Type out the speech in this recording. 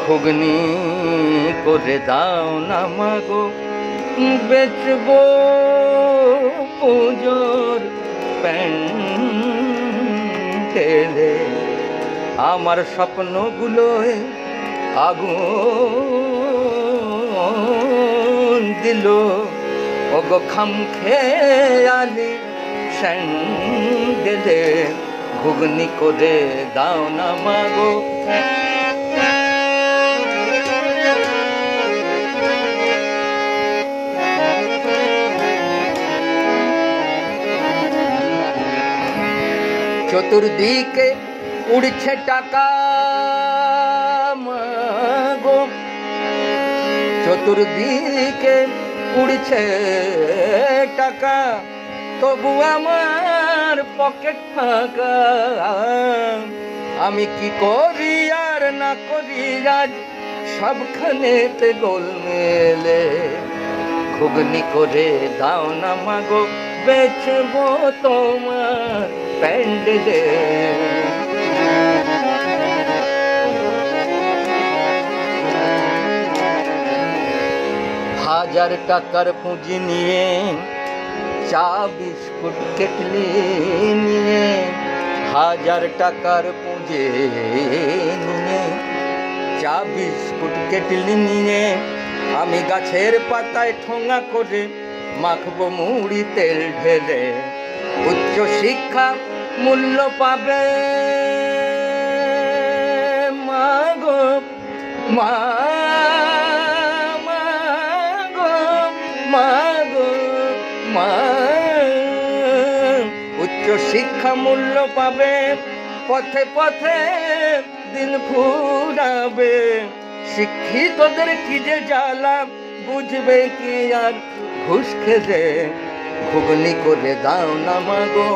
ঘুগনি করে দাও না মাগো, বেচবো পুজোর প্যান্ডেলে। আমার স্বপ্নগুলোয় আগুন দিল ওগো খামখেয়ালি স্যান্ডেলে। ঘুগনি করে দাও না মাগো। চতুর্দিকে উড়ছে টাকা মাগো, চতুর্দিকে উড়ছে টাকা, তবু আমার পকেট ফাঁকা। আমি কি করি আর না করি আজ সবখানেতে গোলমেলে। ঘুগনি করে দাও না মাগো, বেচবো তোমার প্যান্ডেলে। হাজার টাকার পুঁজি নিয়ে, চা বিস্কুট কেটলি নিয়ে, হাজার টাকার পুঁজি নিয়ে, চা বিস্কুট কেটলি নিয়ে, আমি গাছের পাতায় ঠোঙা করে মাখবো মুড়ি তেল ঢেলে। উচ্চ শিক্ষা মূল্য পাবে মাগো, মাগো মাগো মা। উচ্চ শিক্ষা মূল্য পাবে, পথে পথে দিন ফুরাবে। শিক্ষিতদের কি যে জ্বালা, বুঝবে কি আর ঘুষ খেলে। ঘুগনি করে দাও না মাগো।